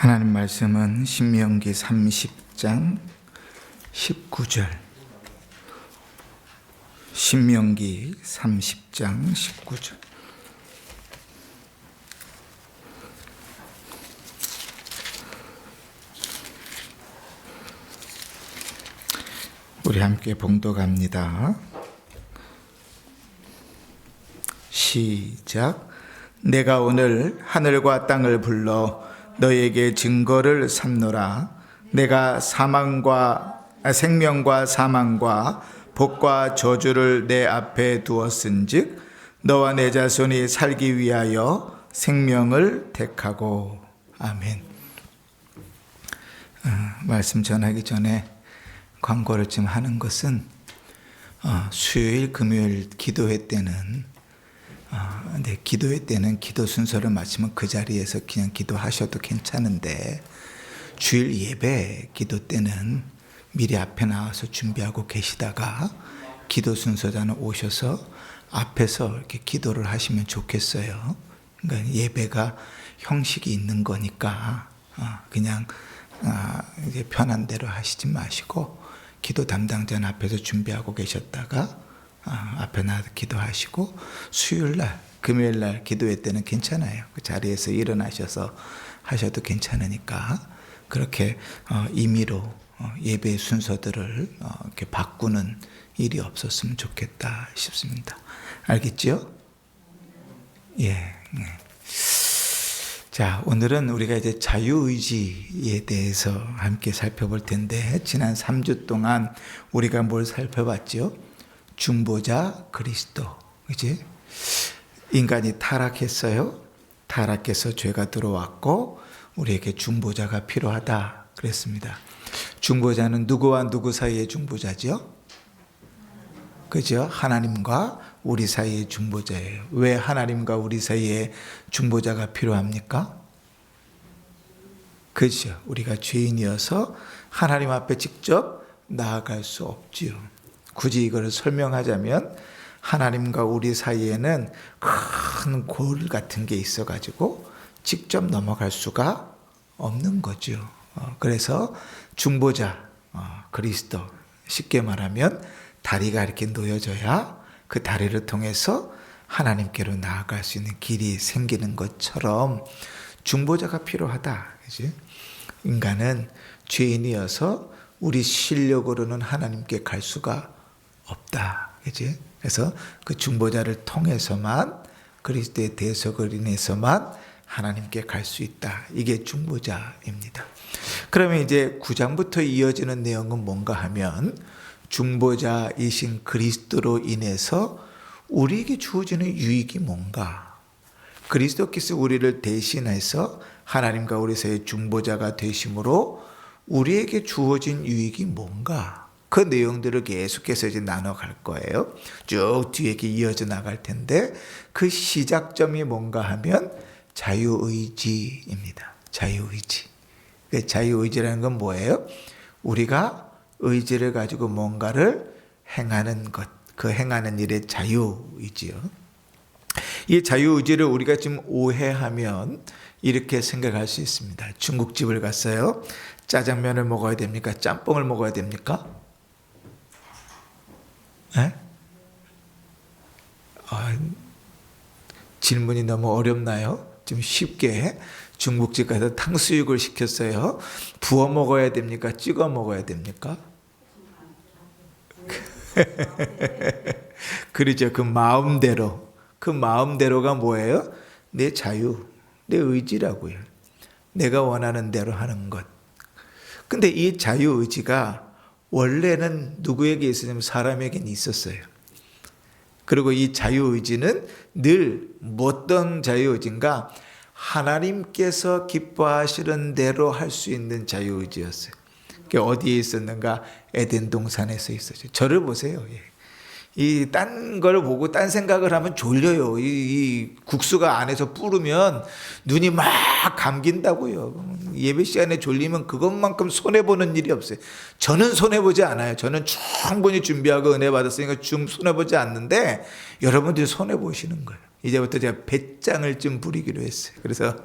하나님 말씀은 신명기 30장 19절. 신명기 30장 19절. 우리 함께 봉독합니다. 시작. 내가 오늘 하늘과 땅을 불러 너에게 증거를 삼노라. 내가 생명과 사망과 복과 저주를 내 앞에 두었은즉 너와 내 자손이 살기 위하여 생명을 택하고. 아멘. 말씀 전하기 전에 광고를 좀 하는 것은 수요일 금요일 기도회 때는 기도회 때는 기도 순서를 마치면 그 자리에서 그냥 기도하셔도 괜찮은데, 주일 예배 기도 때는 미리 앞에 나와서 준비하고 계시다가 기도 순서자는 오셔서 앞에서 이렇게 기도를 하시면 좋겠어요. 그러니까 예배가 형식이 있는 거니까 그냥 이제 편한 대로 하시지 마시고, 기도 담당자는 앞에서 준비하고 계셨다가 앞에 나와서 기도하시고, 수요일날 금요일날 기도회 때는 괜찮아요. 그 자리에서 일어나셔서 하셔도 괜찮으니까 그렇게 임의로 예배 순서들을 이렇게 바꾸는 일이 없었으면 좋겠다 싶습니다. 알겠죠? 예. 자, 오늘은 우리가 이제 자유의지에 대해서 함께 살펴볼 텐데, 지난 3주 동안 우리가 뭘 살펴봤죠? 중보자 그리스도, 그지? 인간이 타락했어요. 타락해서 죄가 들어왔고 우리에게 중보자가 필요하다 그랬습니다. 중보자는 누구와 누구 사이의 중보자죠? 그죠? 하나님과 우리 사이의 중보자예요. 왜 하나님과 우리 사이에 중보자가 필요합니까? 그죠? 우리가 죄인이어서 하나님 앞에 직접 나아갈 수 없지요. 굳이 이걸 설명하자면, 하나님과 우리 사이에는 큰 골 같은 게 있어가지고 직접 넘어갈 수가 없는 거죠. 그래서 중보자 그리스도, 쉽게 말하면 다리가 이렇게 놓여져야 그 다리를 통해서 하나님께로 나아갈 수 있는 길이 생기는 것처럼 중보자가 필요하다. 그치? 인간은 죄인이어서 우리 실력으로는 하나님께 갈 수가 없다. 그치? 그래서 그 중보자를 통해서만, 그리스도의 대속을 인해서만 하나님께 갈 수 있다. 이게 중보자입니다. 그러면 이제 9장부터 이어지는 내용은 뭔가 하면, 중보자이신 그리스도로 인해서 우리에게 주어지는 유익이 뭔가, 그리스도께서 우리를 대신해서 하나님과 우리 사이의 중보자가 되심으로 우리에게 주어진 유익이 뭔가, 그 내용들을 계속해서 이제 나눠갈 거예요. 쭉 뒤에 이어져 나갈 텐데, 그 시작점이 뭔가 하면 자유의지입니다. 자유의지. 자유의지라는 건 뭐예요? 우리가 의지를 가지고 뭔가를 행하는 것, 그 행하는 일의 자유의지요. 이 자유의지를 우리가 지금 오해하면 이렇게 생각할 수 있습니다. 중국집을 갔어요. 짜장면을 먹어야 됩니까? 짬뽕을 먹어야 됩니까? 네? 질문이 너무 어렵나요? 좀 쉽게, 중국집 가서 탕수육을 시켰어요. 부어 먹어야 됩니까? 찍어 먹어야 됩니까? 그렇죠. 그 마음대로. 그 마음대로가 뭐예요? 내 자유, 내 의지라고요. 내가 원하는 대로 하는 것. 근데 이 자유의지가 원래는 누구에게 있었냐면 사람에게는 있었어요. 그리고 이 자유의지는 늘 어떤 자유의지인가? 하나님께서 기뻐하시는 대로 할 수 있는 자유의지였어요. 그게 어디에 있었는가? 에덴 동산에서 있었죠. 저를 보세요. 이 딴 걸 보고 딴 생각을 하면 졸려요. 이 국수가 안에서 불으면 눈이 막 감긴다고요. 예배 시간에 졸리면 그것만큼 손해보는 일이 없어요. 저는 손해보지 않아요. 저는 충분히 준비하고 은혜 받았으니까 좀 손해보지 않는데 여러분들이 손해보시는 거예요. 이제부터 제가 배짱을 좀 부리기로 했어요. 그래서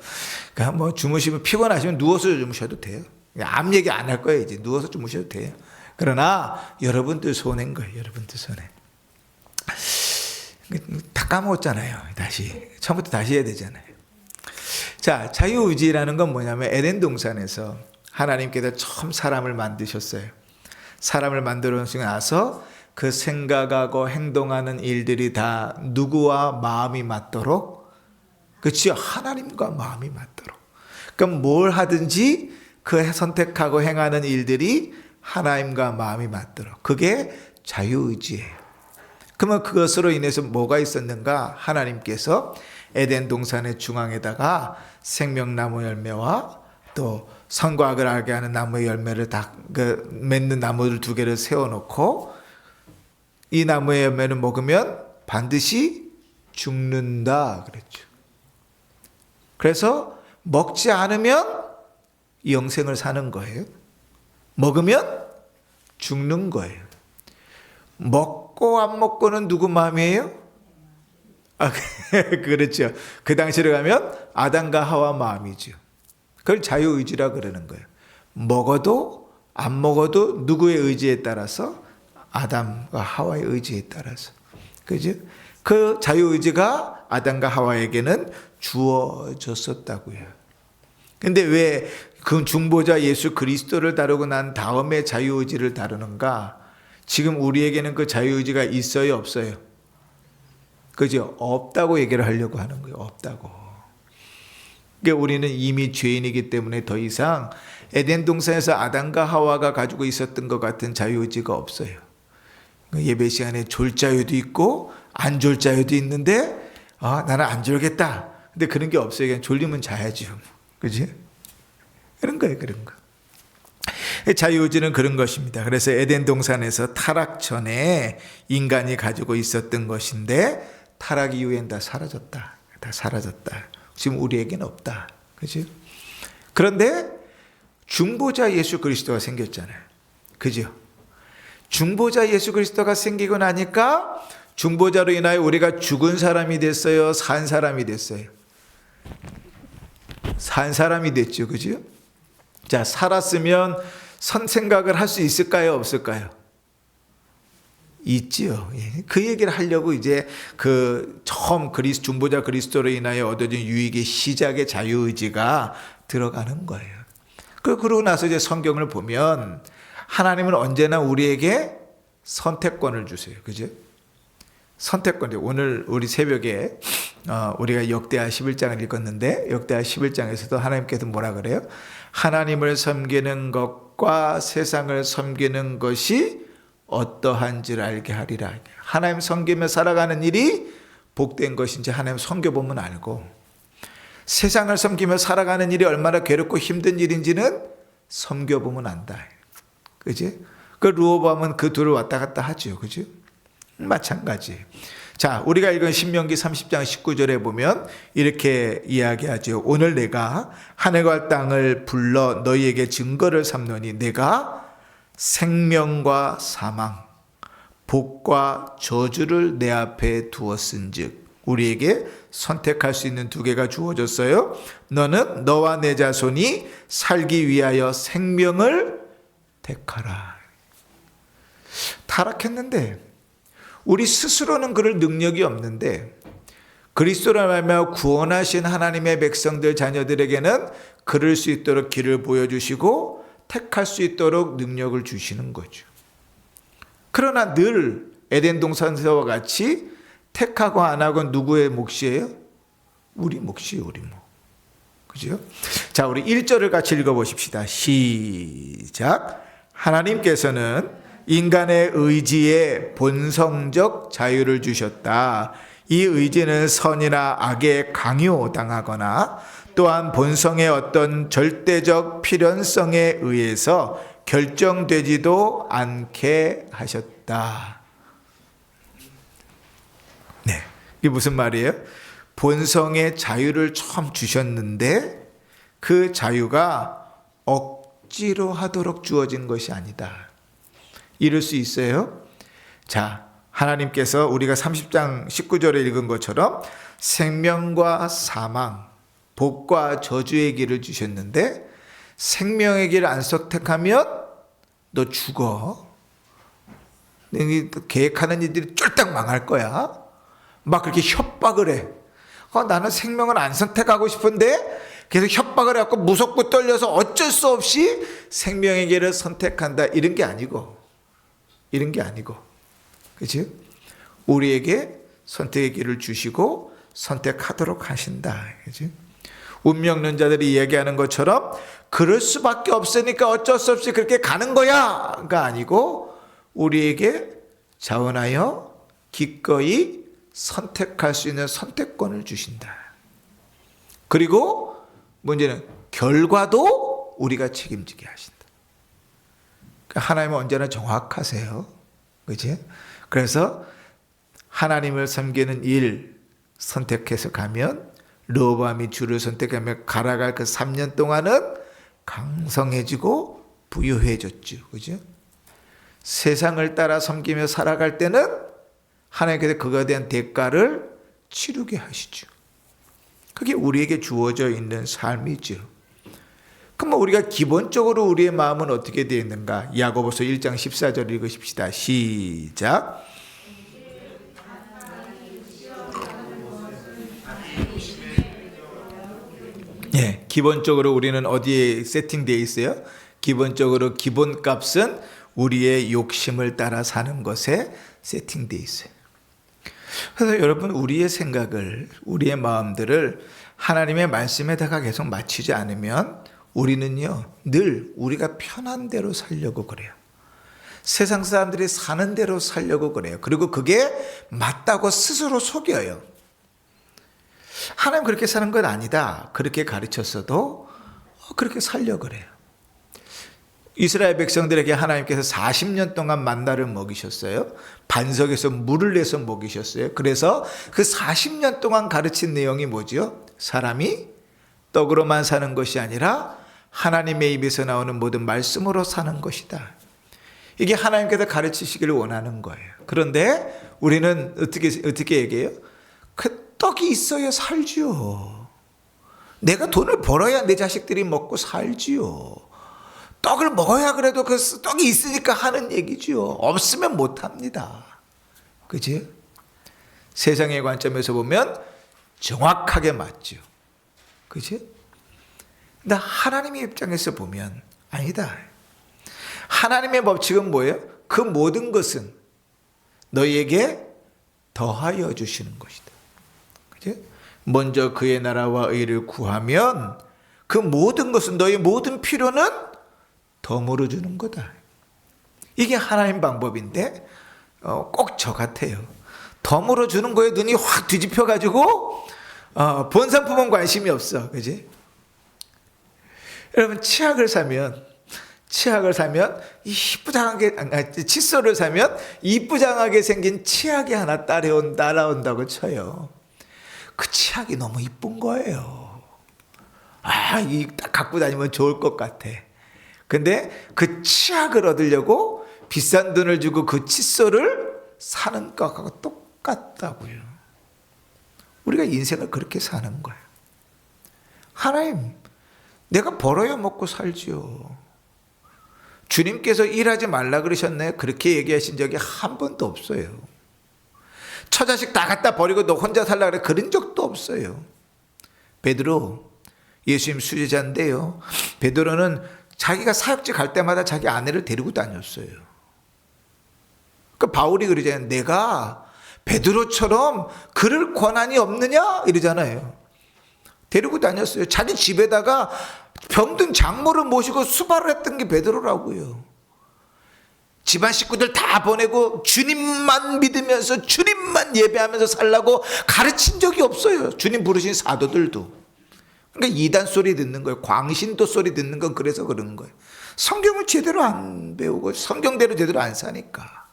뭐 주무시면 피곤하시면 누워서 주무셔도 돼요. 아무 얘기 안 할 거예요. 이제 누워서 주무셔도 돼요. 그러나 여러분들 손해인 거예요. 여러분들 손해. 다 까먹었잖아요. 다시 처음부터 다시 해야 되잖아요. 자, 자유의지라는 건 뭐냐면 에덴 동산에서 하나님께서 처음 사람을 만드셨어요. 사람을 만들어 놓으시고 나서 그 생각하고 행동하는 일들이 다 누구와 마음이 맞도록, 그렇죠? 하나님과 마음이 맞도록. 그럼 뭘 하든지 그 선택하고 행하는 일들이 하나님과 마음이 맞도록. 그게 자유의지예요. 그러면 그것으로 인해서 뭐가 있었는가? 하나님께서 에덴 동산의 중앙에다가 생명나무 열매와 또 선과 악을 알게 하는 나무의 열매를 다 맺는 나무를 2개를 세워놓고 이 나무의 열매를 먹으면 반드시 죽는다 그랬죠. 그래서 먹지 않으면 영생을 사는 거예요. 먹으면 죽는 거예요. 먹고 안 먹고는 누구 마음이에요? 그렇죠. 그 당시로 가면 아담과 하와 마음이죠. 그걸 자유의지라 그러는 거예요. 먹어도 안 먹어도 누구의 의지에 따라서? 아담과 하와의 의지에 따라서. 그죠? 그 자유의지가 아담과 하와에게는 주어졌었다고요. 근데 왜 그 중보자 예수 그리스도를 다루고 난 다음에 자유의지를 다루는가? 지금 우리에게는 그 자유의지가 있어요, 없어요? 그죠? 없다고 얘기를 하려고 하는 거예요. 없다고. 그러니까 우리는 이미 죄인이기 때문에 더 이상 에덴 동산에서 아담과 하와가 가지고 있었던 것 같은 자유의지가 없어요. 예배 시간에 졸 자유도 있고 안 졸 자유도 있는데 나는 안 졸겠다. 근데 그런 게 없어요. 그냥 졸리면 자야죠. 그지? 그런 거예요. 그런 거. 자유의지는 그런 것입니다. 그래서 에덴 동산에서 타락 전에 인간이 가지고 있었던 것인데 타락 이후엔 다 사라졌다. 다 사라졌다. 지금 우리에게는 없다. 그죠? 그런데 중보자 예수 그리스도가 생겼잖아요. 그죠? 중보자 예수 그리스도가 생기고 나니까 중보자로 인하여 우리가 죽은 사람이 됐어요? 산 사람이 됐어요? 산 사람이 됐죠. 그죠? 자, 살았으면 생각을 할 수 있을까요? 없을까요? 있지요. 그 얘기를 하려고 이제 처음 중보자 그리스도로 인하여 얻어진 유익의 시작의 자유의지가 들어가는 거예요. 그러고 나서 이제 성경을 보면 하나님은 언제나 우리에게 선택권을 주세요. 그죠? 선택권. 오늘 우리 새벽에 우리가 역대하 11장을 읽었는데 역대하 11장에서도 하나님께서 뭐라 그래요? 하나님을 섬기는 것과 세상을 섬기는 것이 어떠한지를 알게 하리라. 하나님 섬기며 살아가는 일이 복된 것인지 하나님 섬겨보면 알고, 세상을 섬기며 살아가는 일이 얼마나 괴롭고 힘든 일인지는 섬겨보면 안다. 그지? 그 르호보암은 그 둘을 왔다 갔다 하죠. 그지? 마찬가지. 자, 우리가 읽은 신명기 30장 19절에 보면 이렇게 이야기하죠. 오늘 내가 하늘과 땅을 불러 너희에게 증거를 삼노니 내가 생명과 사망, 복과 저주를 내 앞에 두었은즉. 우리에게 선택할 수 있는 2개가 주어졌어요. 너는 너와 내 자손이 살기 위하여 생명을 택하라. 타락했는데 우리 스스로는 그럴 능력이 없는데 그리스도로 말미암아 구원하신 하나님의 백성들 자녀들에게는 그럴 수 있도록 길을 보여주시고 택할 수 있도록 능력을 주시는 거죠. 그러나 늘 에덴 동산에서와 같이 택하고 안 하고 누구의 몫이에요? 우리 몫이에요. 우리 몫. 그죠? 자, 우리 1절을 같이 읽어보십시다. 시작. 하나님께서는 인간의 의지에 본성적 자유를 주셨다. 이 의지는 선이나 악에 강요당하거나 또한 본성의 어떤 절대적 필연성에 의해서 결정되지도 않게 하셨다. 이게 무슨 말이에요? 본성의 자유를 처음 주셨는데 그 자유가 억지로 하도록 주어진 것이 아니다. 이럴 수 있어요? 자, 하나님께서 우리가 30장 19절에 읽은 것처럼 생명과 사망, 복과 저주의 길을 주셨는데 생명의 길을 안 선택하면 너 죽어. 계획하는 일들이 쫄딱 망할 거야. 막 그렇게 협박을 해. 나는 생명을 안 선택하고 싶은데 계속 협박을 해갖고 무섭고 떨려서 어쩔 수 없이 생명의 길을 선택한다. 이런 게 아니고. 그치? 우리에게 선택의 길을 주시고 선택하도록 하신다. 그치? 운명론자들이 얘기하는 것처럼 그럴 수밖에 없으니까 어쩔 수 없이 그렇게 가는 거야가 아니고 우리에게 자원하여 기꺼이 선택할 수 있는 선택권을 주신다. 그리고 문제는 결과도 우리가 책임지게 하신다. 하나님은 언제나 정확하세요. 그치? 그래서 하나님을 섬기는 일 선택해서 가면 르호보암이 주를 선택하며 갈아갈 그 3년 동안은 강성해지고 부유해졌죠. 그죠? 세상을 따라 섬기며 살아갈 때는 하나님께서 그거에 대한 대가를 치르게 하시죠. 그게 우리에게 주어져 있는 삶이죠. 그럼 우리가 기본적으로 우리의 마음은 어떻게 되어 있는가? 야고보서 1장 14절 읽으십시다. 시작. 예, 기본적으로 우리는 어디에 세팅되어 있어요? 기본적으로 기본값은 우리의 욕심을 따라 사는 것에 세팅되어 있어요. 그래서 여러분 우리의 생각을 우리의 마음들을 하나님의 말씀에다가 계속 맞추지 않으면 우리는요 늘 우리가 편한 대로 살려고 그래요. 세상 사람들이 사는 대로 살려고 그래요. 그리고 그게 맞다고 스스로 속여요. 하나님 그렇게 사는 건 아니다. 그렇게 가르쳤어도 그렇게 살려고 그래요. 이스라엘 백성들에게 하나님께서 40년 동안 만나를 먹이셨어요. 반석에서 물을 내서 먹이셨어요. 그래서 그 40년 동안 가르친 내용이 뭐죠? 사람이 떡으로만 사는 것이 아니라 하나님의 입에서 나오는 모든 말씀으로 사는 것이다. 이게 하나님께서 가르치시기를 원하는 거예요. 그런데 우리는 어떻게 얘기해요? 그 떡이 있어야 살지요. 내가 돈을 벌어야 내 자식들이 먹고 살지요. 떡을 먹어야 그래도 그 떡이 있으니까 하는 얘기지요. 없으면 못합니다. 그치? 세상의 관점에서 보면 정확하게 맞죠. 그치? 근데 하나님의 입장에서 보면 아니다. 하나님의 법칙은 뭐예요? 그 모든 것은 너희에게 더하여 주시는 것이다. 그치? 먼저 그의 나라와 의를 구하면 그 모든 것은 너희 모든 필요는 덤으로 주는 거다. 이게 하나님 방법인데 꼭 저 같아요. 덤으로 주는 거에 눈이 확 뒤집혀가지고 본 상품은 관심이 없어. 그지? 여러분 치약을 사면 이쁘장하게 칫솔을 사면 이쁘장하게 생긴 치약이 하나 따라온다고 쳐요. 그 치약이 너무 이쁜 거예요. 이 딱 갖고 다니면 좋을 것 같아. 근데 그 치약을 얻으려고 비싼 돈을 주고 그 칫솔을 사는 것하고 똑같다고요. 우리가 인생을 그렇게 사는 거예요. 하나님, 내가 벌어야 먹고 살지요. 주님께서 일하지 말라 그러셨나요? 그렇게 얘기하신 적이 한 번도 없어요. 처자식 다 갖다 버리고 너 혼자 살라 그래 그런 적도 없어요. 베드로 예수님 수제자인데요. 베드로는 자기가 사역지 갈 때마다 자기 아내를 데리고 다녔어요. 그 바울이 그러잖아요. 내가 베드로처럼 그럴 권한이 없느냐 이러잖아요. 데리고 다녔어요. 자기 집에다가 병든 장모를 모시고 수발을 했던 게 베드로라고요. 집안 식구들 다 보내고 주님만 믿으면서 주님만 예배하면서 살라고 가르친 적이 없어요. 주님 부르신 사도들도. 그러니까 이단 소리 듣는 거예요. 광신도 소리 듣는 건 그래서 그런 거예요. 성경을 제대로 안 배우고 성경대로 제대로 안 사니까.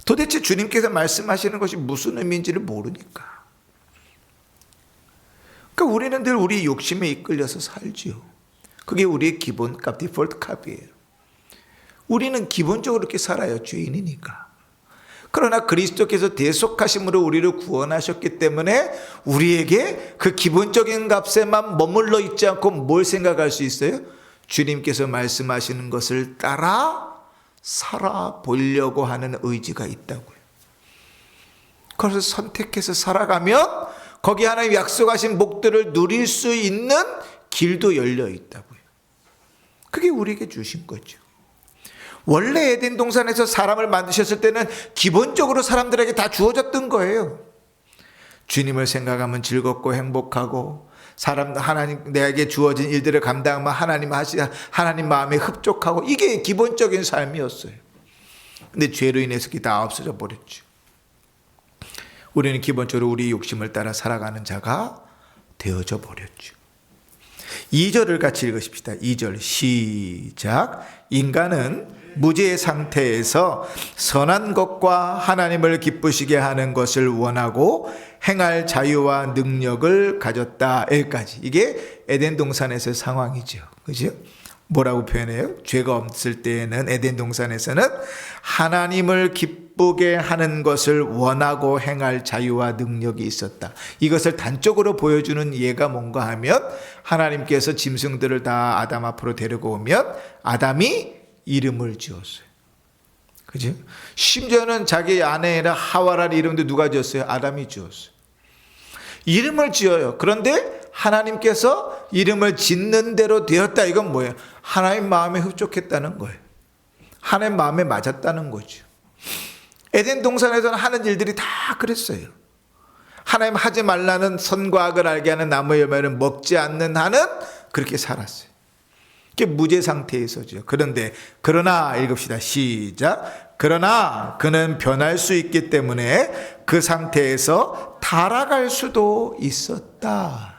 도대체 주님께서 말씀하시는 것이 무슨 의미인지를 모르니까. 그러니까 우리는 늘 우리 욕심에 이끌려서 살지요. 그게 우리의 기본값, 디폴트 값이에요. 우리는 기본적으로 이렇게 살아요. 죄인이니까. 그러나 그리스도께서 대속하심으로 우리를 구원하셨기 때문에 우리에게 그 기본적인 값에만 머물러 있지 않고 뭘 생각할 수 있어요? 주님께서 말씀하시는 것을 따라 살아보려고 하는 의지가 있다고요. 그래서 선택해서 살아가면 거기 하나님 약속하신 복들을 누릴 수 있는 길도 열려 있다고요. 그게 우리에게 주신 거죠. 원래 에덴 동산에서 사람을 만드셨을 때는 기본적으로 사람들에게 다 주어졌던 거예요. 주님을 생각하면 즐겁고 행복하고, 하나님 내게 주어진 일들을 감당하면 하나님 마음에 흡족하고, 이게 기본적인 삶이었어요. 근데 죄로 인해서 그게 다 없어져 버렸죠. 우리는 기본적으로 우리 욕심을 따라 살아가는 자가 되어져 버렸죠. 2절을 같이 읽으십시다. 2절 시작. 인간은 무죄의 상태에서 선한 것과 하나님을 기쁘시게 하는 것을 원하고 행할 자유와 능력을 가졌다. 여기까지. 이게 에덴 동산에서의 상황이죠. 그죠? 뭐라고 표현해요? 죄가 없을 때에는 에덴 동산에서는 하나님을 기쁘게 하는 것을 원하고 행할 자유와 능력이 있었다. 이것을 단적으로 보여주는 예가 뭔가 하면, 하나님께서 짐승들을 다 아담 앞으로 데리고 오면 아담이 이름을 지었어요. 그죠? 심지어는 자기 아내라 하와라는 이름도 누가 지었어요? 아담이 지었어요. 이름을 지어요. 그런데 하나님께서 이름을 짓는 대로 되었다. 이건 뭐예요? 하나님 마음에 흡족했다는 거예요. 하나님 마음에 맞았다는 거죠. 에덴 동산에서는 하는 일들이 다 그랬어요. 하나님 하지 말라는 선과 악을 알게 하는 나무의 열매를 먹지 않는 한은 그렇게 살았어요. 그게 무죄 상태에서죠. 그러나 읽읍시다. 시작. 그러나 그는 변할 수 있기 때문에 그 상태에서 타락할 수도 있었다.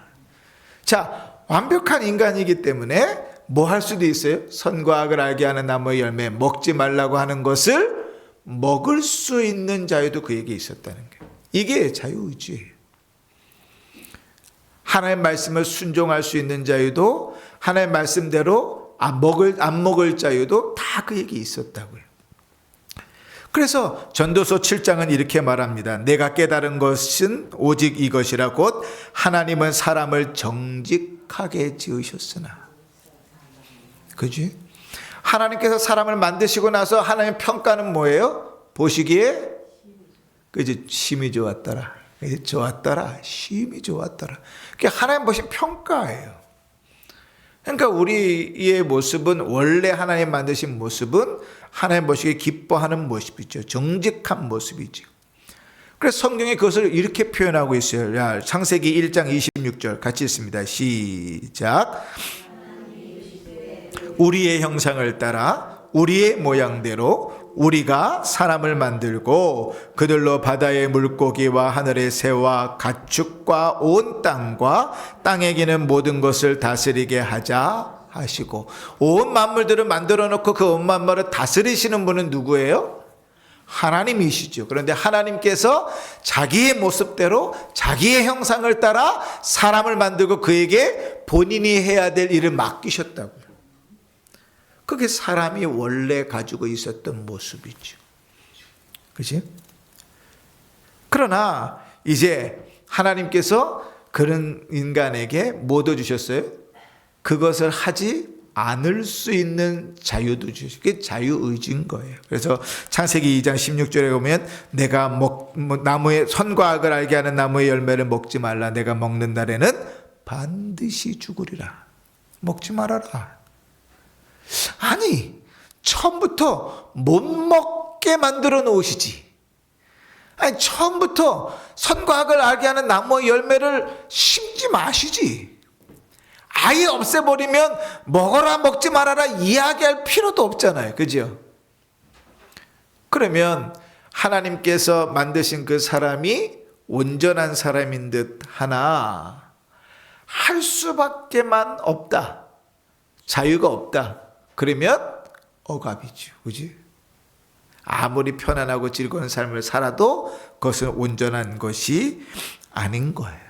자, 완벽한 인간이기 때문에 뭐 할 수도 있어요? 선과 악을 알게 하는 나무의 열매 먹지 말라고 하는 것을 먹을 수 있는 자유도 그에게 있었다는 거예요. 이게 자유의지예요. 하나님의 말씀을 순종할 수 있는 자유도, 하나님의 말씀대로 안 먹을 자유도 다 그에게 있었다고요. 그래서 전도서 7장은 이렇게 말합니다. 내가 깨달은 것은 오직 이것이라. 곧 하나님은 사람을 정직하게 지으셨으나. 그지? 하나님께서 사람을 만드시고 나서 하나님 평가는 뭐예요? 보시기에 그지? 심히 좋았더라. 좋았더라. 심히 좋았더라. 그게 하나님 보신 평가예요. 그러니까 우리의 모습은, 원래 하나님 만드신 모습은 하나님 보시기에 기뻐하는 모습이죠. 정직한 모습이죠. 그래서 성경이 그것을 이렇게 표현하고 있어요. 창세기 1장 26절 같이 읽습니다. 시작. 우리의 형상을 따라 우리의 모양대로 우리가 사람을 만들고 그들로 바다의 물고기와 하늘의 새와 가축과 온 땅과 땅에 기는 모든 것을 다스리게 하자 하시고, 온 만물들을 만들어 놓고 그 온 만물을 다스리시는 분은 누구예요? 하나님이시죠. 그런데 하나님께서 자기의 모습대로 자기의 형상을 따라 사람을 만들고 그에게 본인이 해야 될 일을 맡기셨다고요. 그게 사람이 원래 가지고 있었던 모습이죠. 그치? 그러나 이제 하나님께서 그런 인간에게 뭐 더 주셨어요? 그것을 하지 않을 수 있는 자유도 주시고, 그게 자유의지인 거예요. 그래서 창세기 2장 16절에 보면 내가 나무의 선과 악을 알게 하는 나무의 열매를 먹지 말라. 내가 먹는 날에는 반드시 죽으리라. 먹지 말아라. 아니, 처음부터 못 먹게 만들어 놓으시지. 아니, 처음부터 선과 악을 알게 하는 나무의 열매를 심지 마시지. 아예 없애버리면 먹어라 먹지 말아라 이야기할 필요도 없잖아요. 그죠? 그러면 하나님께서 만드신 그 사람이 온전한 사람인 듯 하나 할 수밖에만 없다. 자유가 없다. 그러면 억압이죠. 그지? 아무리 편안하고 즐거운 삶을 살아도 그것은 온전한 것이 아닌 거예요.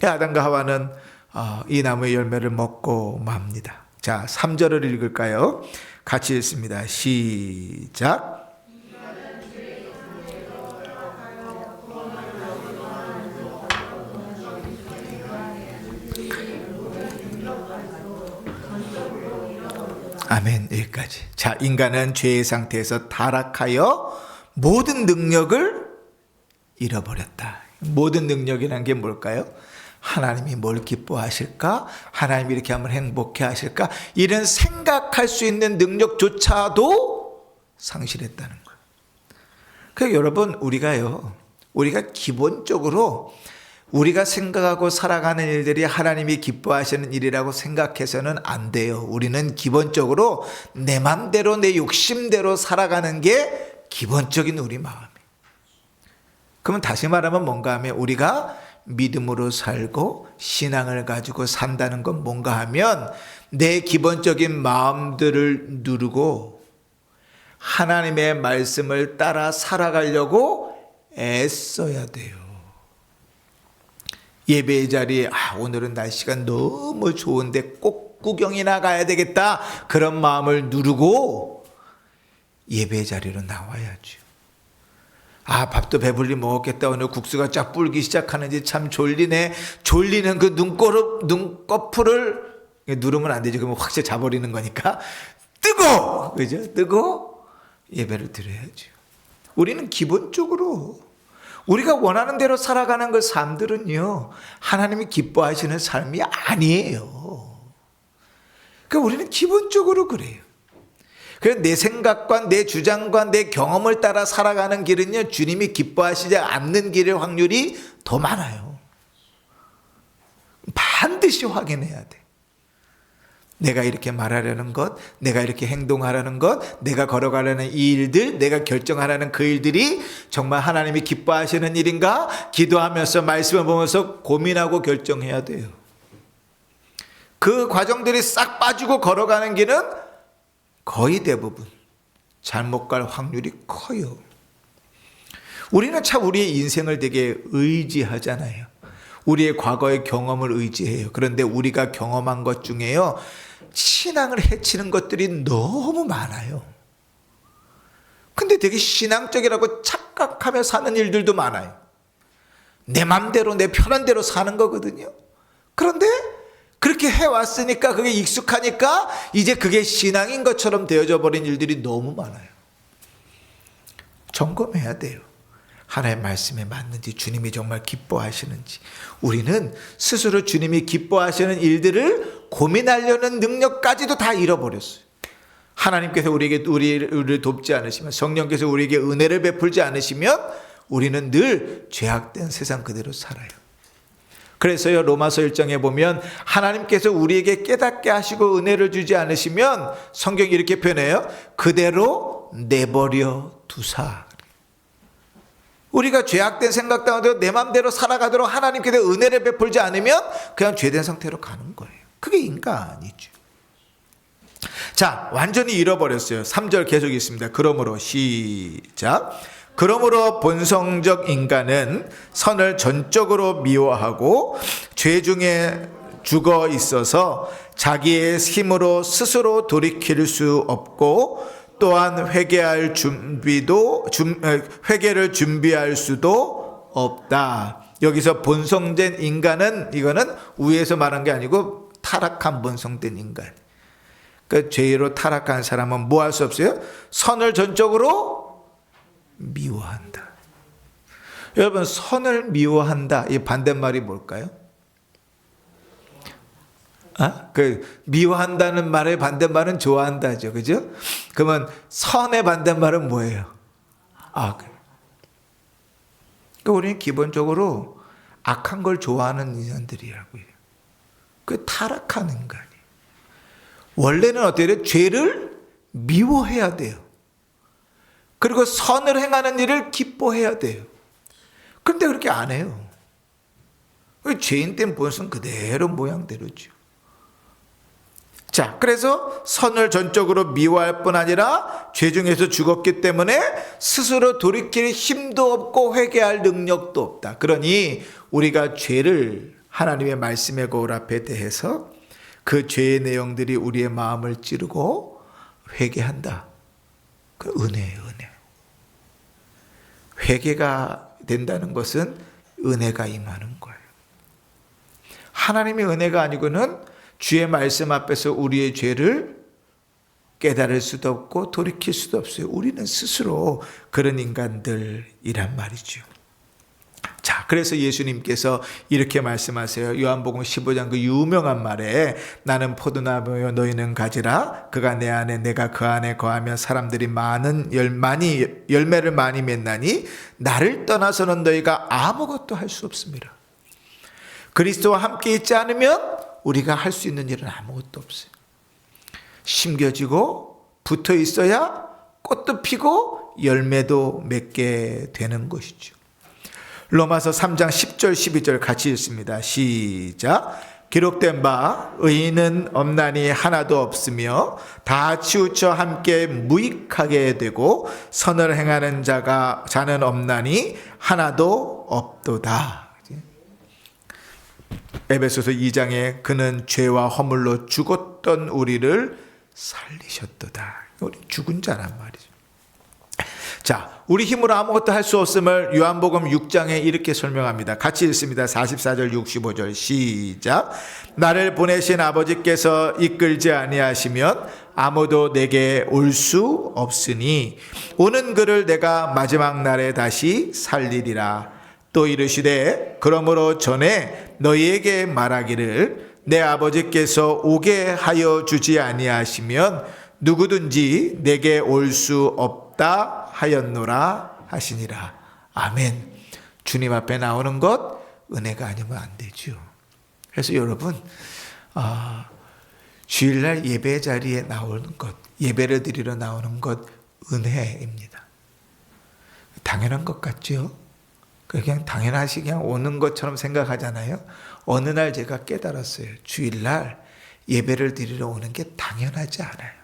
아담과 하와는 이 나무의 열매를 먹고 맙니다. 자, 3절을 읽을까요? 같이 읽습니다. 시작. 아멘. 여기까지. 자, 인간은 죄의 상태에서 타락하여 모든 능력을 잃어버렸다. 모든 능력이라는 게 뭘까요? 하나님이 뭘 기뻐하실까? 하나님이 이렇게 하면 행복해 하실까? 이런 생각할 수 있는 능력조차도 상실했다는 거예요. 그러니까 여러분, 우리가 기본적으로 우리가 생각하고 살아가는 일들이 하나님이 기뻐하시는 일이라고 생각해서는 안 돼요. 우리는 기본적으로 내 맘대로 내 욕심대로 살아가는 게 기본적인 우리 마음이에요. 그러면 다시 말하면 뭔가 하면 우리가 믿음으로 살고 신앙을 가지고 산다는 건 뭔가 하면 내 기본적인 마음들을 누르고 하나님의 말씀을 따라 살아가려고 애써야 돼요. 예배의 자리에 오늘은 날씨가 너무 좋은데 꼭 구경이나 가야 되겠다, 그런 마음을 누르고 예배의 자리로 나와야죠. 밥도 배불리 먹었겠다, 오늘 국수가 쫙 불기 시작하는지 참 졸리네. 졸리는 그 눈꺼풀을 누르면 안 되죠. 그러면 확실히 자버리는 거니까 뜨고, 그죠? 뜨고 예배를 드려야죠. 우리는 기본적으로 우리가 원하는 대로 살아가는 그 삶들은요, 하나님이 기뻐하시는 삶이 아니에요. 그러니까 우리는 기본적으로 그래요. 그래서 내 생각과 내 주장과 내 경험을 따라 살아가는 길은요, 주님이 기뻐하시지 않는 길의 확률이 더 많아요. 반드시 확인해야 돼. 내가 이렇게 말하려는 것, 내가 이렇게 행동하려는 것, 내가 걸어가려는 이 일들, 내가 결정하려는 그 일들이 정말 하나님이 기뻐하시는 일인가? 기도하면서 말씀을 보면서 고민하고 결정해야 돼요. 그 과정들이 싹 빠지고 걸어가는 길은 거의 대부분 잘못 갈 확률이 커요. 우리는 참 우리의 인생을 되게 의지하잖아요. 우리의 과거의 경험을 의지해요. 그런데 우리가 경험한 것 중에요, 신앙을 해치는 것들이 너무 많아요. 근데 되게 신앙적이라고 착각하며 사는 일들도 많아요. 내 맘대로 내 편한 대로 사는 거거든요. 그런데 그렇게 해왔으니까 그게 익숙하니까 이제 그게 신앙인 것처럼 되어져 버린 일들이 너무 많아요. 점검해야 돼요. 하나님의 말씀에 맞는지, 주님이 정말 기뻐하시는지. 우리는 스스로 주님이 기뻐하시는 일들을 고민하려는 능력까지도 다 잃어버렸어요. 하나님께서 우리를 돕지 않으시면, 성령께서 우리에게 은혜를 베풀지 않으시면 우리는 늘 죄악된 세상 그대로 살아요. 그래서요, 로마서 1장에 보면 하나님께서 우리에게 깨닫게 하시고 은혜를 주지 않으시면 성경이 이렇게 표현해요. 그대로 내버려 두사. 우리가 죄악된 생각 가운데 내 마음대로 살아가도록 하나님께서 은혜를 베풀지 않으면 그냥 죄된 상태로 가는 거예요. 그게 인간이죠. 자, 완전히 잃어버렸어요. 3절 계속 있습니다. 그러므로 시작. 그러므로 본성적 인간은 선을 전적으로 미워하고 죄 중에 죽어 있어서 자기의 힘으로 스스로 돌이킬 수 없고 또한 회개를 준비할 수도 없다. 여기서 본성된 인간은, 이거는 위에서 말한 게 아니고 타락한 본성된 인간. 그 죄로 타락한 사람은 뭐 할 수 없어요? 선을 전적으로 미워한다. 여러분, 선을 미워한다, 이 반대말이 뭘까요? 미워한다는 말의 반대말은 좋아한다죠. 그죠? 그러면 선의 반대말은 뭐예요? 그러니까 우리는 기본적으로 악한 걸 좋아하는 인간들이라고 해요. 그 타락한 인간이. 원래는 어때요? 죄를 미워해야 돼요. 그리고 선을 행하는 일을 기뻐해야 돼요. 그런데 그렇게 안 해요. 죄인 된 본성 그대로 모양대로죠. 자, 그래서 선을 전적으로 미워할 뿐 아니라 죄 중에서 죽었기 때문에 스스로 돌이킬 힘도 없고 회개할 능력도 없다. 그러니 우리가 죄를 하나님의 말씀의 거울 앞에 대해서 그 죄의 내용들이 우리의 마음을 찌르고 회개한다. 그 은혜예요, 은혜. 회개가 된다는 것은 은혜가 임하는 거예요. 하나님의 은혜가 아니고는 주의 말씀 앞에서 우리의 죄를 깨달을 수도 없고 돌이킬 수도 없어요. 우리는 스스로 그런 인간들이란 말이죠. 자, 그래서 예수님께서 이렇게 말씀하세요. 요한복음 15장 그 유명한 말에 나는 포도나무요 너희는 가지라. 그가 내 안에 내가 그 안에 거하면 사람들이 열매를 많이 맺나니 나를 떠나서는 너희가 아무것도 할 수 없습니다. 그리스도와 함께 있지 않으면 우리가 할 수 있는 일은 아무것도 없어요. 심겨지고 붙어 있어야 꽃도 피고 열매도 맺게 되는 것이죠. 로마서 3장 10절 12절 같이 읽습니다. 시작. 기록된 바 의인은 없나니 하나도 없으며 다 치우쳐 함께 무익하게 되고 선을 행하는 자는 없나니 하나도 없도다. 에베소서 2장에 그는 죄와 허물로 죽었던 우리를 살리셨도다. 우리 죽은 자란 말이죠. 자, 우리 힘으로 아무것도 할 수 없음을 요한복음 6장에 이렇게 설명합니다. 같이 읽습니다. 44절 65절 시작. 나를 보내신 아버지께서 이끌지 아니하시면 아무도 내게 올 수 없으니 오는 그를 내가 마지막 날에 다시 살리리라. 또 이르시되 그러므로 전에 너희에게 말하기를 내 아버지께서 오게 하여 주지 아니하시면 누구든지 내게 올 수 없다 하였노라 하시니라. 아멘. 주님 앞에 나오는 것 은혜가 아니면 안 되죠. 그래서 여러분 주일날 예배 자리에 나오는 것, 예배를 드리러 나오는 것 은혜입니다. 당연한 것 같죠? 그냥 당연하시 그냥 오는 것처럼 생각하잖아요. 어느 날 제가 깨달았어요. 주일날 예배를 드리러 오는 게 당연하지 않아요.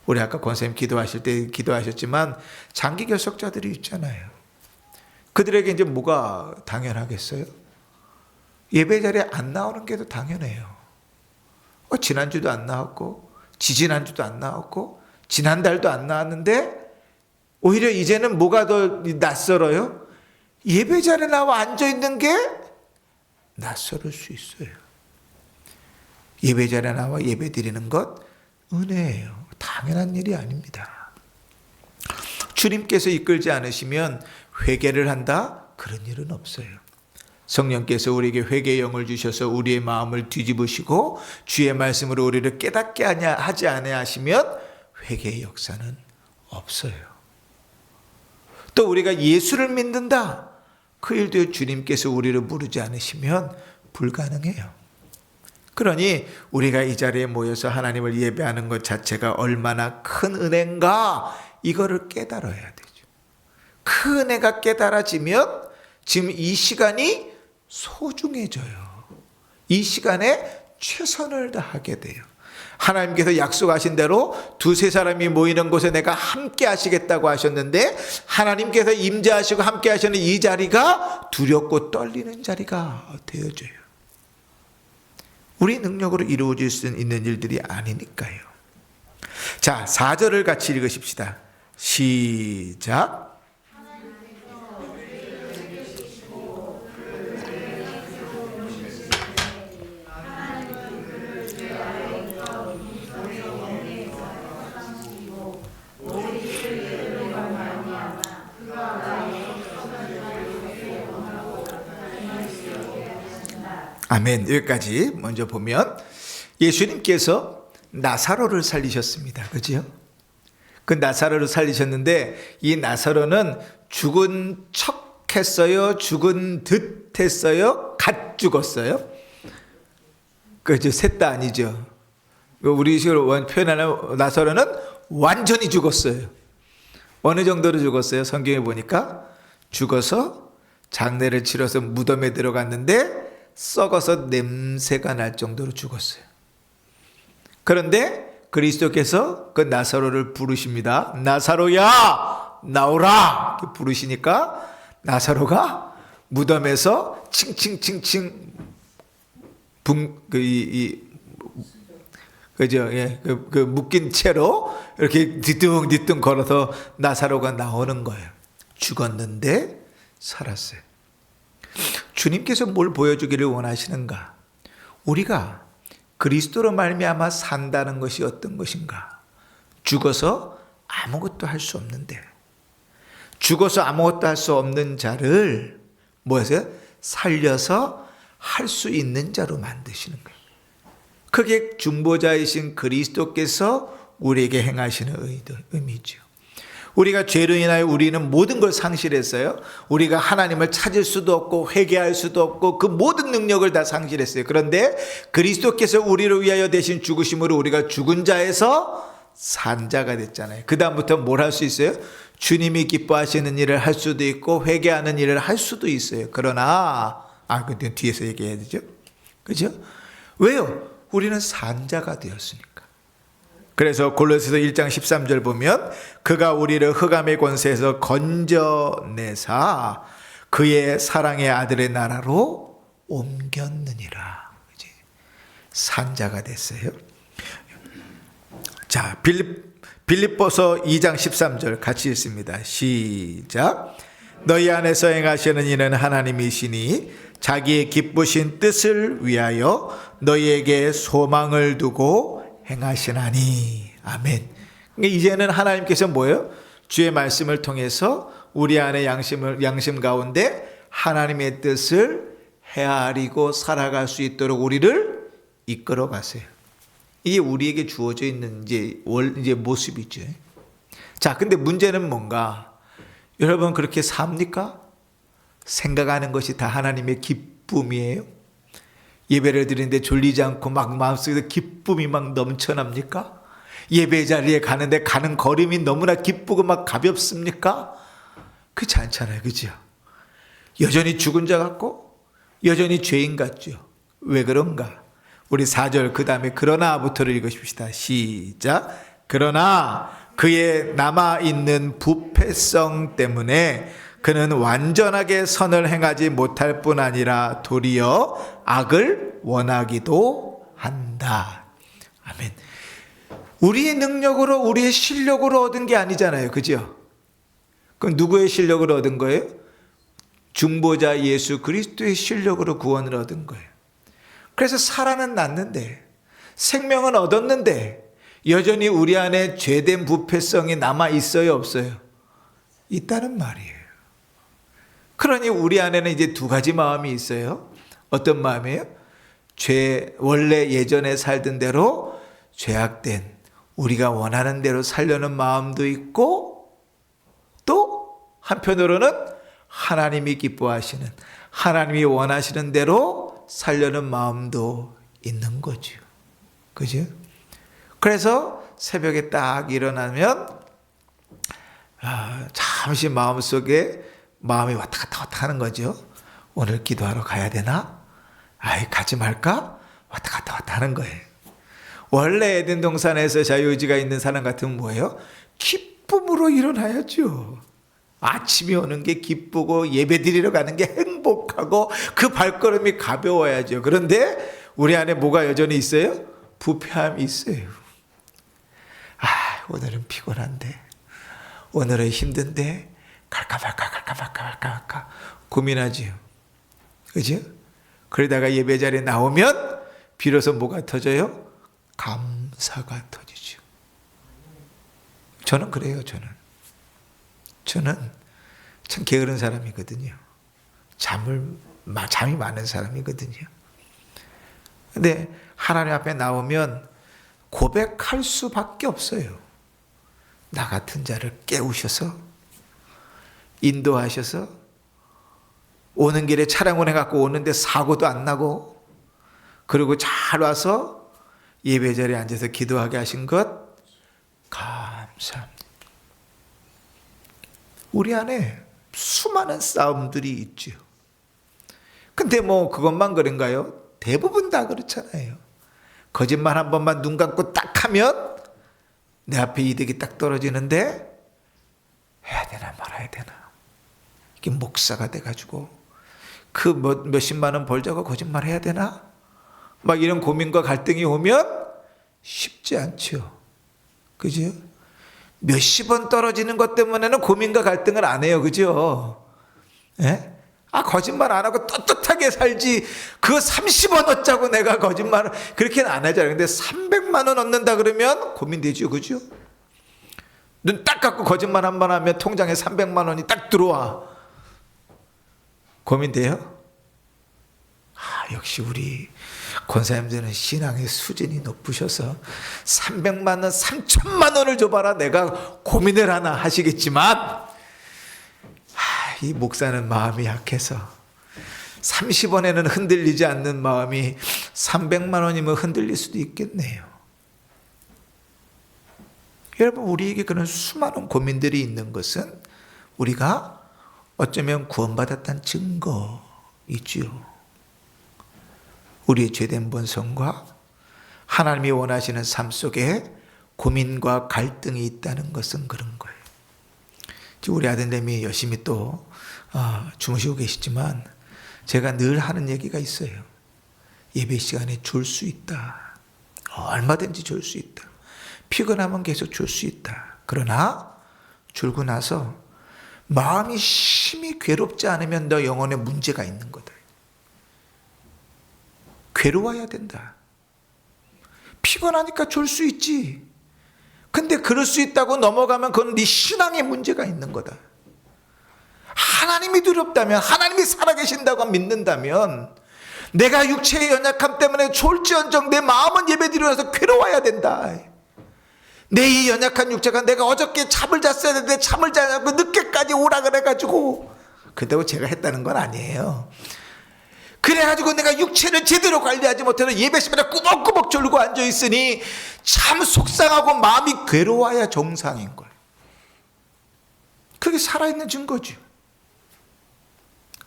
우리 아까 권사님 기도하실 때 기도하셨지만 장기 결석자들이 있잖아요. 그들에게 이제 뭐가 당연하겠어요? 예배 자리에 안 나오는 게 더 당연해요. 지난주도 안 나왔고 지지난주도 안 나왔고 지난달도 안 나왔는데 오히려 이제는 뭐가 더 낯설어요? 예배 자리에 나와 앉아있는 게 낯설을 수 있어요. 예배 자리에 나와 예배 드리는 것 은혜예요. 당연한 일이 아닙니다. 주님께서 이끌지 않으시면 회개를 한다? 그런 일은 없어요. 성령께서 우리에게 회개의 영을 주셔서 우리의 마음을 뒤집으시고 주의 말씀으로 우리를 깨닫게 하지 아니하시면 회개의 역사는 없어요. 또 우리가 예수를 믿는다? 그 일도 주님께서 우리를 부르지 않으시면 불가능해요. 그러니 우리가 이 자리에 모여서 하나님을 예배하는 것 자체가 얼마나 큰 은혜인가 이거를 깨달아야 되죠. 그 은혜가 깨달아지면 지금 이 시간이 소중해져요. 이 시간에 최선을 다하게 돼요. 하나님께서 약속하신 대로 두세 사람이 모이는 곳에 내가 함께 하시겠다고 하셨는데 하나님께서 임재하시고 함께 하시는 이 자리가 두렵고 떨리는 자리가 되어져요. 우리 능력으로 이루어질 수 있는 일들이 아니니까요. 자, 4절을 같이 읽으십시다. 시작. 아멘. 여기까지 먼저 보면 예수님께서 나사로를 살리셨습니다. 그죠? 그 나사로를 살리셨는데 이 나사로는 죽은 척 했어요? 죽은 듯 했어요? 갓 죽었어요? 그죠? 셋 다 아니죠. 우리 식으로 표현하는 나사로는 완전히 죽었어요. 어느 정도로 죽었어요? 성경에 보니까 죽어서 장례를 치러서 무덤에 들어갔는데 썩어서 냄새가 날 정도로 죽었어요. 그런데 그리스도께서 그 나사로를 부르십니다. 나사로야 나오라 이렇게 부르시니까 나사로가 무덤에서 칭칭칭칭 그죠? 예, 그 묶인 채로 이렇게 뒤뚱뒤뚱 걸어서 나사로가 나오는 거예요. 죽었는데 살았어요. 주님께서 뭘 보여주기를 원하시는가? 우리가 그리스도로 말미암아 산다는 것이 어떤 것인가? 죽어서 아무것도 할 수 없는데, 죽어서 아무것도 할 수 없는 자를 뭐하세요? 살려서 할 수 있는 자로 만드시는 거예요. 그게 중보자이신 그리스도께서 우리에게 행하시는 의미죠. 우리가 죄로 인하여 우리는 모든 걸 상실했어요. 우리가 하나님을 찾을 수도 없고 회개할 수도 없고 그 모든 능력을 다 상실했어요. 그런데 그리스도께서 우리를 위하여 대신 죽으심으로 우리가 죽은 자에서 산 자가 됐잖아요. 그 다음부터 뭘 할 수 있어요? 주님이 기뻐하시는 일을 할 수도 있고 회개하는 일을 할 수도 있어요. 그러나 근데 뒤에서 얘기해야 되죠. 그죠? 왜요? 우리는 산 자가 되었으니까. 그래서 골로새서 1장 13절 보면 그가 우리를 흑암의 권세에서 건져내사 그의 사랑의 아들의 나라로 옮겼느니라. 산 자가 됐어요. 자, 빌립보서 2장 13절 같이 읽습니다. 시작. 너희 안에서 행하시는 이는 하나님이시니 자기의 기쁘신 뜻을 위하여 너희에게 소망을 두고 행하시나니. 아멘. 이제는 하나님께서 뭐예요? 주의 말씀을 통해서 우리 안에 양심 가운데 하나님의 뜻을 헤아리고 살아갈 수 있도록 우리를 이끌어 가세요. 이게 우리에게 주어져 있는 이제 모습이죠. 자, 근데 문제는 뭔가? 여러분 그렇게 삽니까? 생각하는 것이 다 하나님의 기쁨이에요? 예배를 드리는데 졸리지 않고 막 마음속에서 기쁨이 막 넘쳐납니까? 예배 자리에 가는데 가는 걸음이 너무나 기쁘고 막 가볍습니까? 그렇지 않잖아요. 그죠? 여전히 죽은 자 같고 여전히 죄인 같죠. 왜 그런가? 우리 4절 그 다음에 그러나부터를 읽으십시다. 시작. 그러나 그의 남아있는 부패성 때문에 그는 완전하게 선을 행하지 못할 뿐 아니라 도리어 악을 원하기도 한다. 아멘. 우리의 능력으로 우리의 실력으로 얻은 게 아니잖아요. 그죠? 그럼 누구의 실력으로 얻은 거예요? 중보자 예수 그리스도의 실력으로 구원을 얻은 거예요. 그래서 살아는 났는데 생명은 얻었는데 여전히 우리 안에 죄된 부패성이 남아 있어요, 없어요? 있다는 말이에요. 그러니 우리 안에는 이제 두 가지 마음이 있어요. 어떤 마음이에요? 원래 예전에 살던 대로 죄악된 우리가 원하는 대로 살려는 마음도 있고 또 한편으로는 하나님이 기뻐하시는 하나님이 원하시는 대로 살려는 마음도 있는 거죠. 그죠? 그래서 새벽에 딱 일어나면 잠시 마음속에 마음이 왔다 갔다 하는 거죠. 오늘 기도하러 가야 되나? 가지 말까? 왔다 갔다 하는 거예요. 원래 에덴 동산에서 자유의지가 있는 사람 같으면 뭐예요? 기쁨으로 일어나야죠. 아침이 오는 게 기쁘고 예배드리러 가는 게 행복하고 그 발걸음이 가벼워야죠. 그런데 우리 안에 뭐가 여전히 있어요? 부패함이 있어요. 오늘은 피곤한데 오늘은 힘든데 갈까 말까 고민하지요. 그죠? 그러다가 예배 자리에 나오면 비로소 뭐가 터져요? 감사가 터지죠. 저는 그래요. 저는 참 게으른 사람이거든요. 잠이 많은 사람이거든요. 근데 하나님 앞에 나오면 고백할 수밖에 없어요. 나 같은 자를 깨우셔서 인도하셔서 오는 길에 차량 운행해갖고 오는데 사고도 안 나고 그리고 잘 와서 예배 자리에 앉아서 기도하게 하신 것 감사합니다. 우리 안에 수많은 싸움들이 있죠. 근데 그것만 그런가요? 대부분 다 그렇잖아요. 거짓말 한 번만 눈 감고 딱 하면 내 앞에 이득이 딱 떨어지는데 해야 되나 말아야 되나. 이게 목사가 돼가지고 그 몇십만 원 벌자고 거짓말 해야 되나? 막 이런 고민과 갈등이 오면 쉽지 않죠. 그죠? 몇십 원 떨어지는 것 때문에는 고민과 갈등을 안 해요. 그죠? 예? 거짓말 안 하고 떳떳하게 살지. 그 30원 얻자고 내가 거짓말을 그렇게는 안 하잖아요. 근데 300만 원 얻는다 그러면 고민되죠. 그죠? 눈 딱 감고 거짓말 한 번 하면 통장에 300만 원이 딱 들어와. 고민돼요? 역시 우리 권사님들은 신앙의 수준이 높으셔서 300만 원, 3천만 원을 줘봐라 내가 고민을 하나 하시겠지만 이 목사는 마음이 약해서 30원에는 흔들리지 않는 마음이 300만 원이면 흔들릴 수도 있겠네요. 여러분, 우리에게 그런 수많은 고민들이 있는 것은 우리가 어쩌면 구원받았다는 증거이지요. 우리의 죄된 본성과 하나님이 원하시는 삶 속에 고민과 갈등이 있다는 것은 그런 거예요. 우리 아들내미 열심히 또 주무시고 계시지만 제가 늘 하는 얘기가 있어요. 예배 시간에 졸 수 있다. 얼마든지 졸 수 있다. 피곤하면 계속 졸 수 있다. 그러나 졸고 나서 마음이 심히 괴롭지 않으면 너 영혼에 문제가 있는 거다. 괴로워야 된다. 피곤하니까 졸 수 있지. 근데 그럴 수 있다고 넘어가면 그건 네 신앙에 문제가 있는 거다. 하나님이 두렵다면, 하나님이 살아계신다고 믿는다면 내가 육체의 연약함 때문에 졸지언정 내 마음은 예배드리고 나서 괴로워야 된다. 내 이 연약한 육체가 내가 어저께 잠을 잤어야 되는데 잠을 자지 않고 늦게까지 오라 그래가지고 그렇다고 제가 했다는 건 아니에요. 그래가지고 내가 육체를 제대로 관리하지 못해서 예배 시간에 꾸벅꾸벅 졸고 앉아있으니 참 속상하고 마음이 괴로워야 정상인 거예요. 그게 살아있는 증거죠.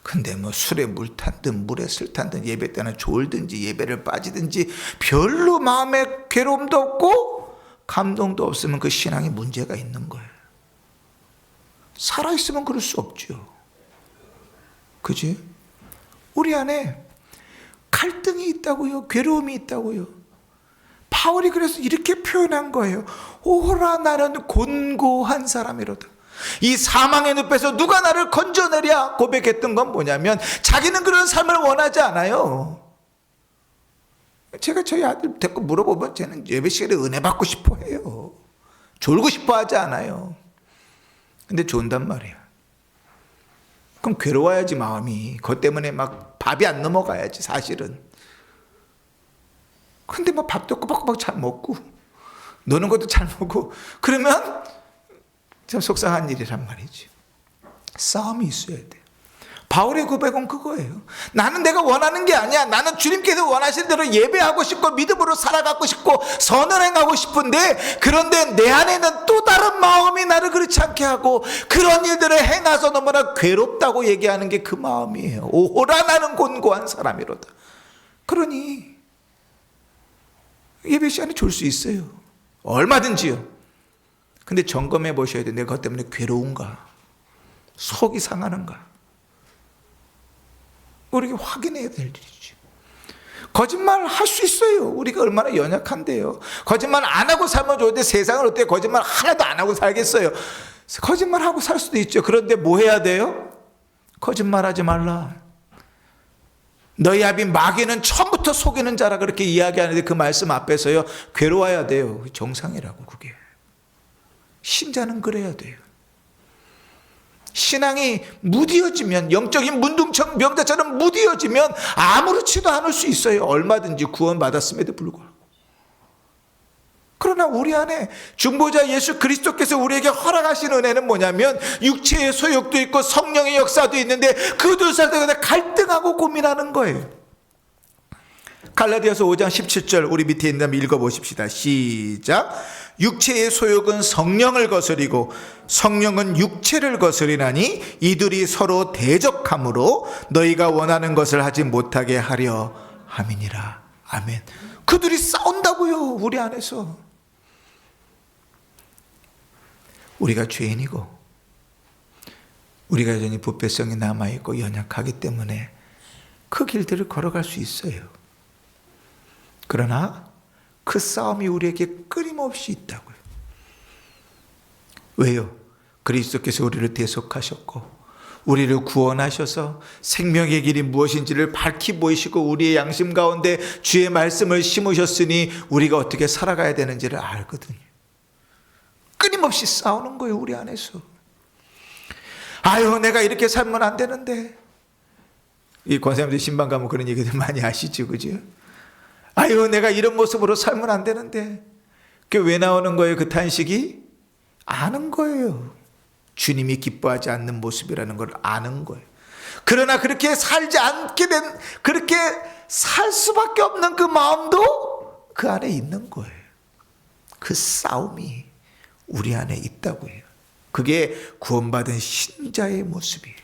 근데 술에 물 탄든 물에 술 탄든 예배 때는 졸든지 예배를 빠지든지 별로 마음에 괴로움도 없고 감동도 없으면 그 신앙에 문제가 있는 거예요. 살아있으면 그럴 수 없죠. 그지? 우리 안에 갈등이 있다고요. 괴로움이 있다고요. 바울이 그래서 이렇게 표현한 거예요. 오호라 나는 곤고한 사람이로다. 이 사망의 늪에서 누가 나를 건져내랴 고백했던 건 뭐냐면 자기는 그런 삶을 원하지 않아요. 제가 저희 아들 데리고 물어보면 쟤는 예배 시간에 은혜 받고 싶어 해요. 졸고 싶어 하지 않아요. 근데 존단 말이에요. 그럼 괴로워야지 마음이. 그것 때문에 막 밥이 안 넘어가야지 사실은. 근데 뭐 밥도 꼬박꼬박 잘 먹고 노는 것도 잘 먹고 그러면 참 속상한 일이란 말이지. 싸움이 있어야 돼. 바울의 고백은 그거예요. 나는 내가 원하는 게 아니야. 나는 주님께서 원하시는 대로 예배하고 싶고 믿음으로 살아가고 싶고 선을 행하고 싶은데 그런데 내 안에는 또 다른 마음이 나를 그렇지 않게 하고 그런 일들을 행해서 너무나 괴롭다고 얘기하는 게 그 마음이에요. 오호라 나는 곤고한 사람이로다. 그러니 예배 시간에 졸 수 있어요. 얼마든지요. 근데 점검해 보셔야 돼요. 내가 그것 때문에 괴로운가? 속이 상하는가? 우리가 확인해야 될 일이죠. 거짓말 할 수 있어요. 우리가 얼마나 연약한데요. 거짓말 안 하고 살면 좋은데 세상은 어때요? 거짓말 하나도 안 하고 살겠어요. 거짓말하고 살 수도 있죠. 그런데 뭐 해야 돼요? 거짓말하지 말라. 너희 아비 마귀는 처음부터 속이는 자라 그렇게 이야기하는데 그 말씀 앞에서요. 괴로워야 돼요. 정상이라고 그게. 신자는 그래야 돼요. 신앙이 무디어지면 영적인 문둥청 병자처럼 무디어지면 아무렇지도 않을 수 있어요. 얼마든지 구원받았음에도 불구하고. 그러나 우리 안에 중보자 예수 그리스도께서 우리에게 허락하신 은혜는 뭐냐면 육체의 소욕도 있고 성령의 역사도 있는데 그 두 사람들 간에 갈등하고 고민하는 거예요. 갈라디아서 5장 17절 우리 밑에 있는 거 읽어보십시다. 시작. 육체의 소욕은 성령을 거스리고 성령은 육체를 거스리나니 이들이 서로 대적함으로 너희가 원하는 것을 하지 못하게 하려 함이니라. 아멘. 그들이 싸운다고요. 우리 안에서. 우리가 죄인이고 우리가 여전히 부패성이 남아있고 연약하기 때문에 그 길들을 걸어갈 수 있어요. 그러나 그 싸움이 우리에게 끊임없이 있다고요. 왜요? 그리스도께서 우리를 대속하셨고 우리를 구원하셔서 생명의 길이 무엇인지를 밝히 보이시고 우리의 양심 가운데 주의 말씀을 심으셨으니 우리가 어떻게 살아가야 되는지를 알거든요. 끊임없이 싸우는 거예요. 우리 안에서. 아유, 내가 이렇게 살면 안 되는데. 이 권사님들 신방 가면 그런 얘기들 많이 하시죠, 그죠? 아유, 내가 이런 모습으로 살면 안 되는데. 그게 왜 나오는 거예요, 그 탄식이? 아는 거예요. 주님이 기뻐하지 않는 모습이라는 걸 아는 거예요. 그러나 그렇게 살지 않게 된, 그렇게 살 수밖에 없는 그 마음도 그 안에 있는 거예요. 그 싸움이 우리 안에 있다고 해요. 그게 구원받은 신자의 모습이에요.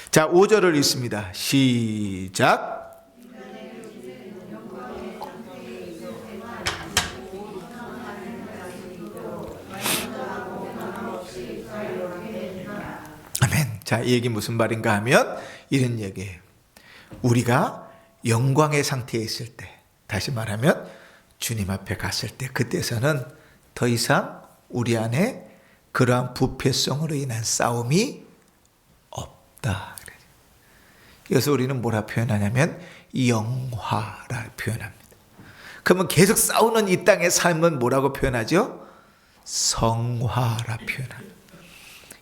자, 5절을 읽습니다. 시작. 아멘. 자, 이 얘기 무슨 말인가 하면 이런 얘기예요. 우리가 영광의 상태에 있을 때, 다시 말하면 주님 앞에 갔을 때, 그때서는 더 이상 우리 안에 그러한 부패성으로 인한 싸움이 없다. 그래서 우리는 뭐라 표현하냐면 영화라 표현합니다. 그러면 계속 싸우는 이 땅의 삶은 뭐라고 표현하죠? 성화라 표현합니다.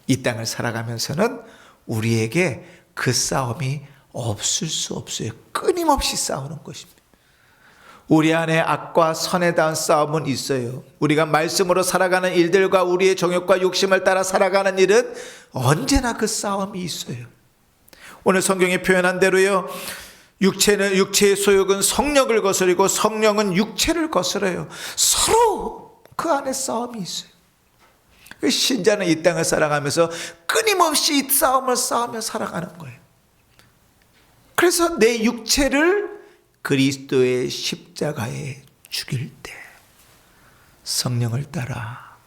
이 땅을 살아가면서는 우리에게 그 싸움이 없을 수 없어요. 끊임없이 싸우는 것입니다. 우리 안에 악과 선에 대한 싸움은 있어요. 우리가 말씀으로 살아가는 일들과 우리의 정욕과 욕심을 따라 살아가는 일은 언제나 그 싸움이 있어요. 오늘 성경에 표현한 대로요, 육체의 소욕은 성령을 거스르고 성령은 육체를 거스려요. 서로 그 안에 싸움이 있어요. 신자는 이 땅을 살아가면서 끊임없이 이 싸움을 싸우며 살아가는 거예요. 그래서 내 육체를 그리스도의 십자가에 죽일 때 성령을 따라,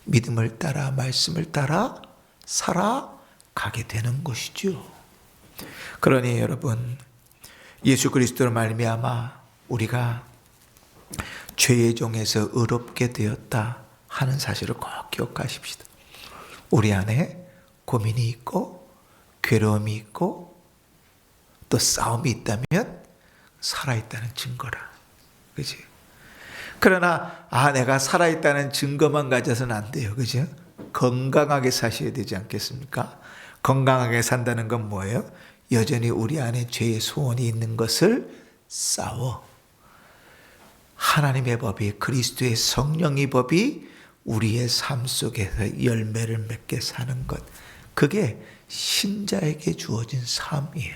믿음을 따라, 말씀을 따라 살아가게 되는 것이죠. 그러니 여러분, 예수 그리스도로 말미암아 우리가 죄의 종에서 의롭게 되었다 하는 사실을 꼭 기억하십시다. 우리 안에 고민이 있고 괴로움이 있고 또 싸움이 있다면 살아있다는 증거라. 그지? 그러나 내가 살아있다는 증거만 가져서는 안 돼요. 그죠? 건강하게 사셔야 되지 않겠습니까? 건강하게 산다는 건 뭐예요? 여전히 우리 안에 죄의 소원이 있는 것을 싸워 하나님의 법이, 그리스도의 성령의 법이 우리의 삶 속에서 열매를 맺게 사는 것, 그게 신자에게 주어진 삶이에요.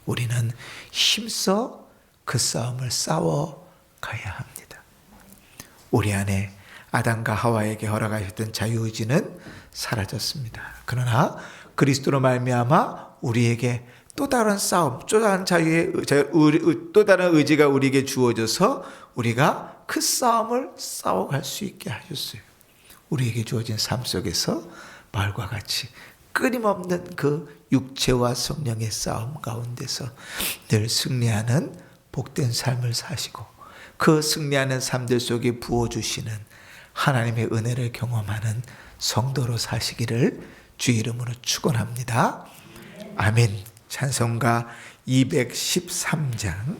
우리는 힘써 그 싸움을 싸워 가야 합니다. 우리 안에 아담과 하와에게 허락하셨던 자유의지는 사라졌습니다. 그러나 그리스도로 말미암아 우리에게 또 다른 싸움, 또 다른 또 다른 의지가 우리에게 주어져서 우리가 그 싸움을 싸워갈 수 있게 하셨어요. 우리에게 주어진 삶 속에서 말과 같이 끊임없는 그 육체와 성령의 싸움 가운데서 늘 승리하는 복된 삶을 사시고 그 승리하는 삶들 속에 부어주시는 하나님의 은혜를 경험하는 성도로 사시기를 주 이름으로 축원합니다. 아멘. 찬송가 213장